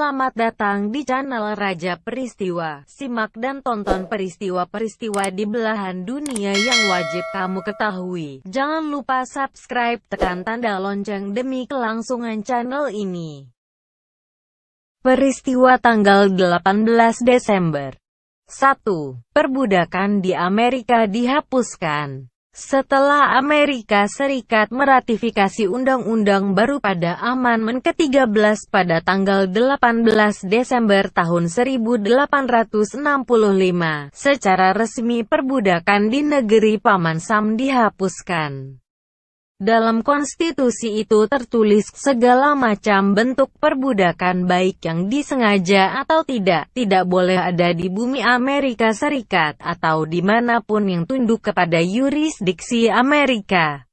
Selamat datang di channel Raja Peristiwa. Simak dan tonton peristiwa-peristiwa di belahan dunia yang wajib kamu ketahui. Jangan lupa subscribe, tekan tanda lonceng demi kelangsungan channel ini. Peristiwa tanggal 18 Desember 1. Perbudakan di Amerika dihapuskan. Setelah Amerika Serikat meratifikasi Undang-Undang Baru pada Amandemen ke-13 pada tanggal 18 Desember tahun 1865, secara resmi perbudakan di negeri Paman Sam dihapuskan. Dalam konstitusi itu tertulis segala macam bentuk perbudakan baik yang disengaja atau tidak boleh ada di bumi Amerika Serikat atau dimanapun yang tunduk kepada yurisdiksi Amerika.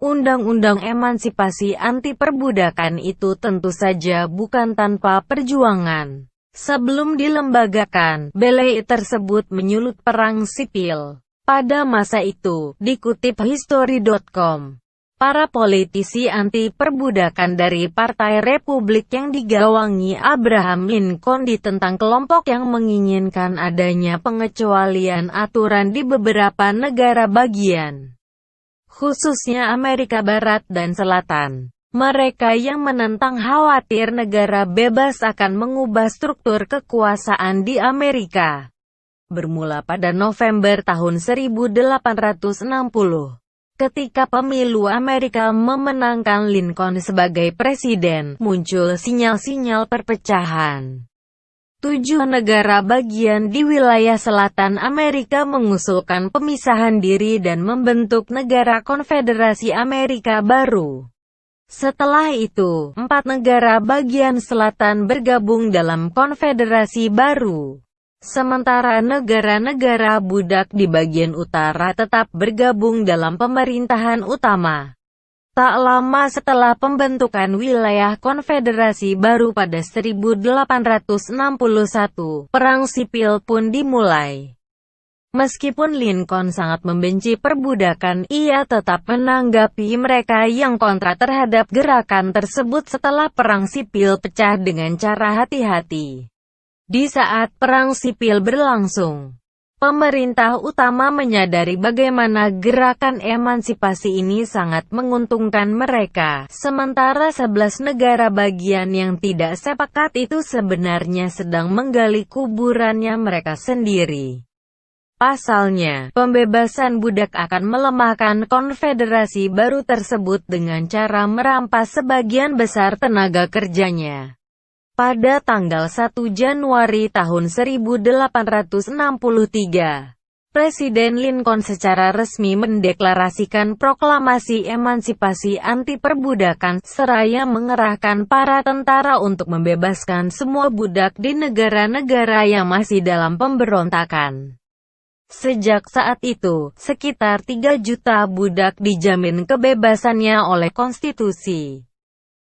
Undang-undang emansipasi anti perbudakan itu tentu saja bukan tanpa perjuangan. Sebelum dilembagakan, belai tersebut menyulut perang sipil. Pada masa itu, dikutip History.com, para politisi anti-perbudakan dari Partai Republik yang digawangi Abraham Lincoln ditentang kelompok yang menginginkan adanya pengecualian aturan di beberapa negara bagian, khususnya Amerika Barat dan Selatan. Mereka yang menentang khawatir negara bebas akan mengubah struktur kekuasaan di Amerika. Bermula pada November tahun 1860. Ketika pemilu Amerika memenangkan Lincoln sebagai presiden, muncul sinyal-sinyal perpecahan. 7 negara bagian di wilayah selatan Amerika mengusulkan pemisahan diri dan membentuk negara Konfederasi Amerika baru. Setelah itu, 4 negara bagian selatan bergabung dalam konfederasi baru. Sementara negara-negara budak di bagian utara tetap bergabung dalam pemerintahan utama. Tak lama setelah pembentukan wilayah konfederasi baru pada 1861, perang sipil pun dimulai. Meskipun Lincoln sangat membenci perbudakan, ia tetap menanggapi mereka yang kontra terhadap gerakan tersebut setelah perang sipil pecah dengan cara hati-hati. Di saat perang sipil berlangsung, pemerintah utama menyadari bagaimana gerakan emansipasi ini sangat menguntungkan mereka, sementara 11 negara bagian yang tidak sepakat itu sebenarnya sedang menggali kuburannya mereka sendiri. Pasalnya, pembebasan budak akan melemahkan konfederasi baru tersebut dengan cara merampas sebagian besar tenaga kerjanya. Pada tanggal 1 Januari tahun 1863, Presiden Lincoln secara resmi mendeklarasikan proklamasi emansipasi anti-perbudakan, seraya mengerahkan para tentara untuk membebaskan semua budak di negara-negara yang masih dalam pemberontakan. Sejak saat itu, sekitar 3 juta budak dijamin kebebasannya oleh konstitusi.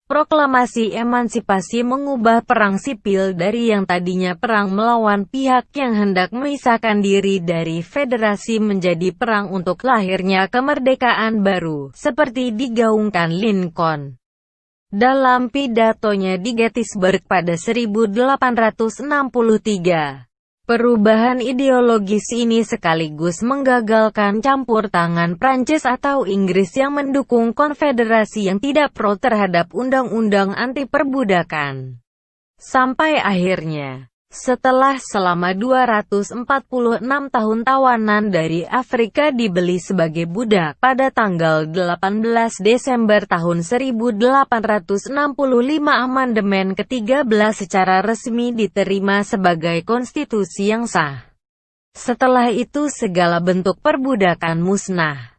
Proklamasi emansipasi mengubah perang sipil dari yang tadinya perang melawan pihak yang hendak memisahkan diri dari federasi menjadi perang untuk lahirnya kemerdekaan baru, seperti digaungkan Lincoln. Dalam pidatonya di Gettysburg pada 1863, perubahan ideologis ini sekaligus menggagalkan campur tangan Prancis atau Inggris yang mendukung konfederasi yang tidak pro terhadap undang-undang anti-perbudakan. Sampai akhirnya, setelah selama 246 tahun tawanan dari Afrika dibeli sebagai budak, pada tanggal 18 Desember tahun 1865 Amandemen ke-13 secara resmi diterima sebagai konstitusi yang sah. Setelah itu segala bentuk perbudakan musnah.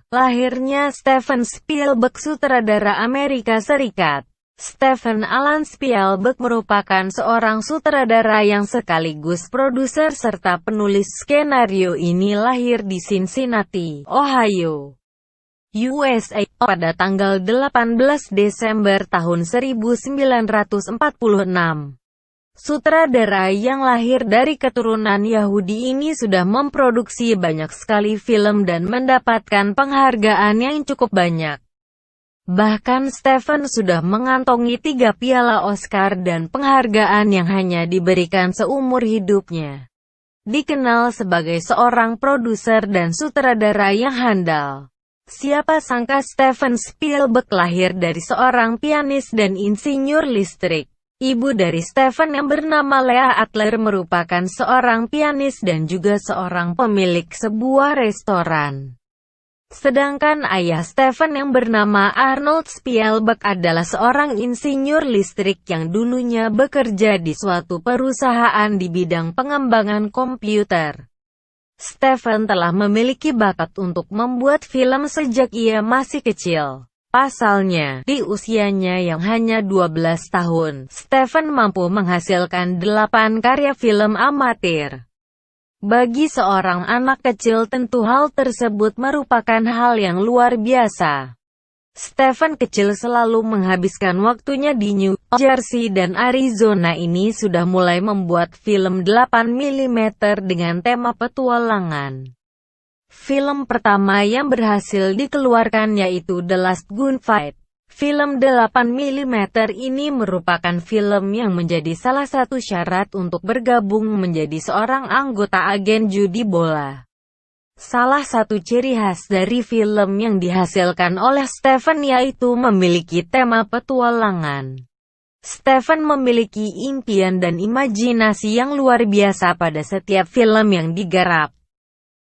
Lahirnya Steven Spielberg, sutradara Amerika Serikat. Stephen Alan Spielberg merupakan seorang sutradara yang sekaligus produser serta penulis skenario. Ini lahir di Cincinnati, Ohio. USA, pada tanggal 18 Desember tahun 1946. Sutradara yang lahir dari keturunan Yahudi ini sudah memproduksi banyak sekali film dan mendapatkan penghargaan yang cukup banyak. Bahkan Stephen sudah mengantongi 3 piala Oscar dan penghargaan yang hanya diberikan seumur hidupnya. Dikenal sebagai seorang produser dan sutradara yang handal. Siapa sangka Steven Spielberg lahir dari seorang pianis dan insinyur listrik. Ibu dari Stephen yang bernama Leah Adler merupakan seorang pianis dan juga seorang pemilik sebuah restoran. Sedangkan ayah Stephen yang bernama Arnold Spielberg adalah seorang insinyur listrik yang dulunya bekerja di suatu perusahaan di bidang pengembangan komputer. Stephen telah memiliki bakat untuk membuat film sejak ia masih kecil. Pasalnya, di usianya yang hanya 12 tahun, Stephen mampu menghasilkan 8 karya film amatir. Bagi seorang anak kecil tentu hal tersebut merupakan hal yang luar biasa. Stephen kecil selalu menghabiskan waktunya di New Jersey dan Arizona. Ini sudah mulai membuat film 8 mm dengan tema petualangan. Film pertama yang berhasil dikeluarkan yaitu The Last Gunfight. Film 8 mm ini merupakan film yang menjadi salah satu syarat untuk bergabung menjadi seorang anggota agen judi bola. Salah satu ciri khas dari film yang dihasilkan oleh Stephen yaitu memiliki tema petualangan. Stephen memiliki impian dan imajinasi yang luar biasa pada setiap film yang digarap.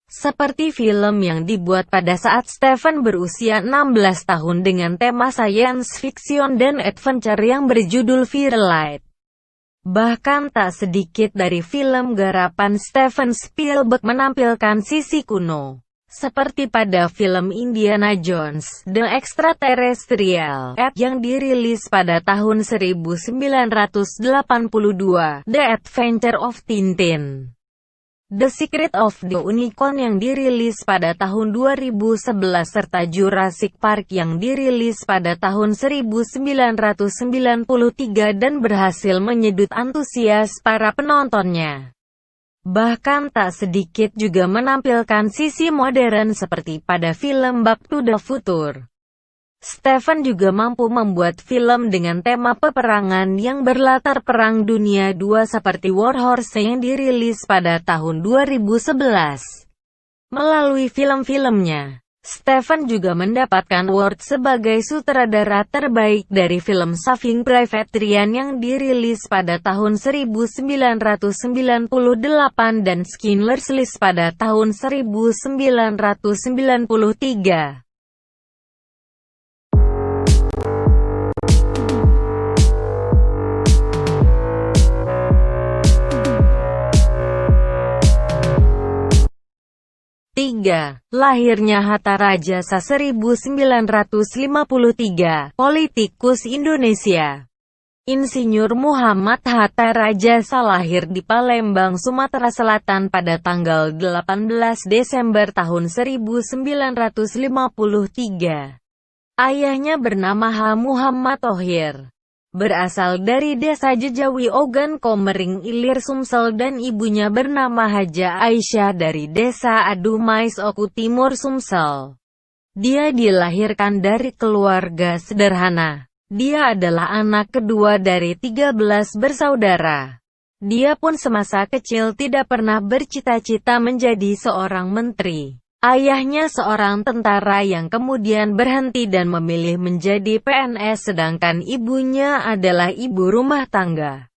Seperti film yang dibuat pada saat Stephen berusia 16 tahun dengan tema science fiction dan adventure yang berjudul Firelight. Bahkan tak sedikit dari film garapan Steven Spielberg menampilkan sisi kuno. Seperti pada film Indiana Jones, The Extraterrestrial, yang dirilis pada tahun 1982, The Adventure of Tintin. The Secret of the Unicorn yang dirilis pada tahun 2011 serta Jurassic Park yang dirilis pada tahun 1993 dan berhasil menyedot antusias para penontonnya. Bahkan tak sedikit juga menampilkan sisi modern seperti pada film Back to the Future. Stephen juga mampu membuat film dengan tema peperangan yang berlatar Perang Dunia II seperti War Horse yang dirilis pada tahun 2011. Melalui film-filmnya, Stephen juga mendapatkan award sebagai sutradara terbaik dari film Saving Private Ryan yang dirilis pada tahun 1998 dan Schindler's List pada tahun 1993. 3. Lahirnya Hatta Rajasa 1953, politikus Indonesia. Insinyur Muhammad Hatta Rajasa lahir di Palembang, Sumatera Selatan pada tanggal 18 Desember tahun 1953. Ayahnya bernama H. Muhammad Thohir. Berasal dari desa Jejawi Ogan Komering Ilir Sumsel dan ibunya bernama Haja Aisyah dari desa Adumais Oku Timur Sumsel. Dia dilahirkan dari keluarga sederhana. Dia adalah anak kedua dari 13 bersaudara. Dia pun semasa kecil tidak pernah bercita-cita menjadi seorang menteri. Ayahnya seorang tentara yang kemudian berhenti dan memilih menjadi PNS, sedangkan ibunya adalah ibu rumah tangga.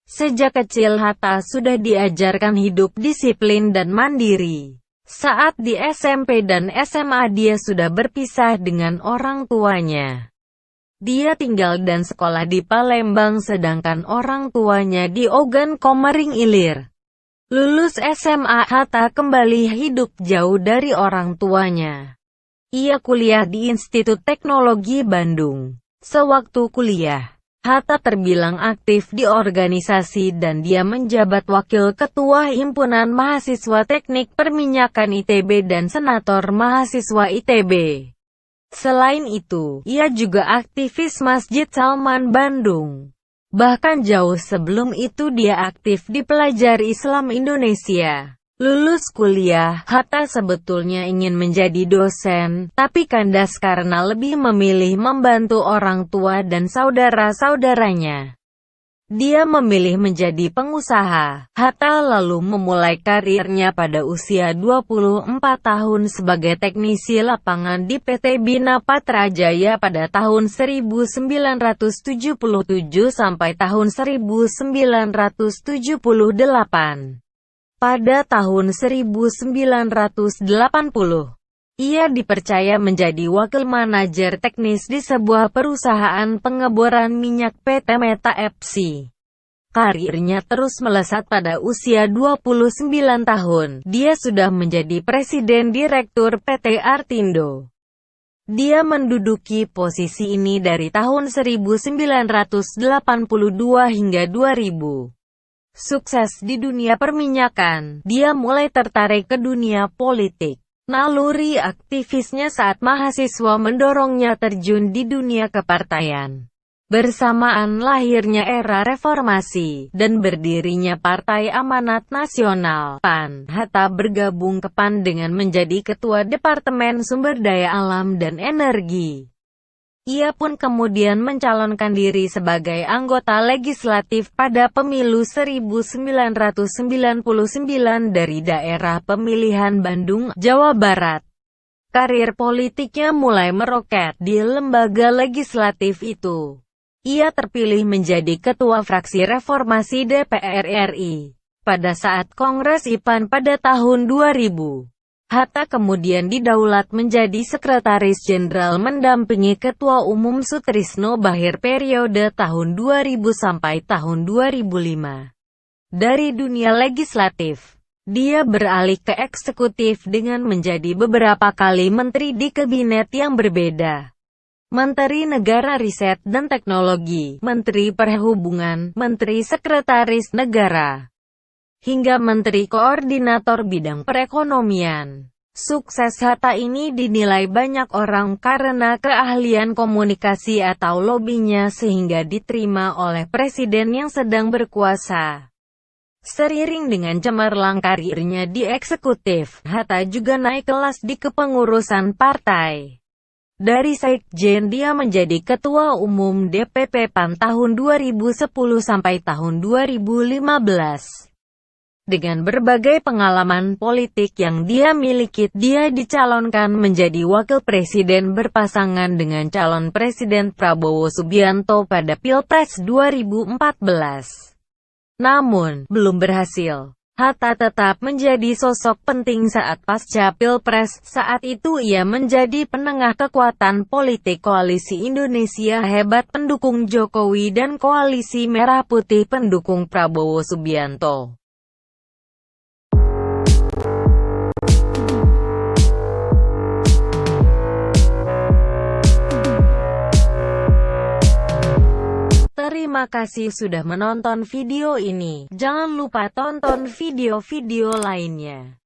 Sejak kecil Hatta sudah diajarkan hidup disiplin dan mandiri. Saat di SMP dan SMA dia sudah berpisah dengan orang tuanya. Dia tinggal dan sekolah di Palembang sedangkan orang tuanya di Ogan Komering Ilir. Lulus SMA, Hatta kembali hidup jauh dari orang tuanya. Ia kuliah di Institut Teknologi Bandung. Sewaktu kuliah, Hatta terbilang aktif di organisasi dan dia menjabat Wakil Ketua Himpunan Mahasiswa Teknik Perminyakan ITB dan Senator Mahasiswa ITB. Selain itu, ia juga aktivis Masjid Salman Bandung. Bahkan jauh sebelum itu dia aktif di Pelajari Islam Indonesia. Lulus kuliah, Hatta sebetulnya ingin menjadi dosen, tapi kandas karena lebih memilih membantu orang tua dan saudara-saudaranya. Dia memilih menjadi pengusaha. Hatta lalu memulai karirnya pada usia 24 tahun sebagai teknisi lapangan di PT Bina Patra Jaya pada tahun 1977 sampai tahun 1978. Pada tahun 1980, ia dipercaya menjadi wakil manajer teknis di sebuah perusahaan pengeboran minyak PT Meta FC. Karirnya terus melesat pada usia 29 tahun. Dia sudah menjadi presiden direktur PT Artindo. Dia menduduki posisi ini dari tahun 1982 hingga 2000. Sukses di dunia perminyakan, dia mulai tertarik ke dunia politik. Naluri aktivisnya saat mahasiswa mendorongnya terjun di dunia kepartaian. Bersamaan lahirnya era reformasi, dan berdirinya Partai Amanat Nasional, PAN, Hatta bergabung ke PAN dengan menjadi Ketua Departemen Sumber Daya Alam dan Energi. Ia pun kemudian mencalonkan diri sebagai anggota legislatif pada pemilu 1999 dari daerah pemilihan Bandung, Jawa Barat. Karir politiknya mulai meroket di lembaga legislatif itu. Ia terpilih menjadi Ketua Fraksi Reformasi DPR RI pada saat Kongres IPAN pada tahun 2000. Hatta kemudian didaulat menjadi Sekretaris Jenderal mendampingi Ketua Umum Sutrisno Bachir periode tahun 2000 sampai tahun 2005. Dari dunia legislatif, dia beralih ke eksekutif dengan menjadi beberapa kali menteri di kabinet yang berbeda. Menteri Negara Riset dan Teknologi, Menteri Perhubungan, Menteri Sekretaris Negara, hingga Menteri Koordinator Bidang Perekonomian. Sukses Hatta ini dinilai banyak orang karena keahlian komunikasi atau lobbynya sehingga diterima oleh presiden yang sedang berkuasa. Seiring dengan cemerlang karirnya di eksekutif, Hatta juga naik kelas di kepengurusan partai. Dari sekjen dia menjadi Ketua Umum DPP PAN tahun 2010 sampai tahun 2015. Dengan berbagai pengalaman politik yang dia miliki, dia dicalonkan menjadi wakil presiden berpasangan dengan calon presiden Prabowo Subianto pada Pilpres 2014. Namun, belum berhasil. Hatta tetap menjadi sosok penting saat pasca Pilpres. Saat itu ia menjadi penengah kekuatan politik Koalisi Indonesia Hebat pendukung Jokowi dan Koalisi Merah Putih pendukung Prabowo Subianto. Terima kasih sudah menonton video ini. Jangan lupa tonton video-video lainnya.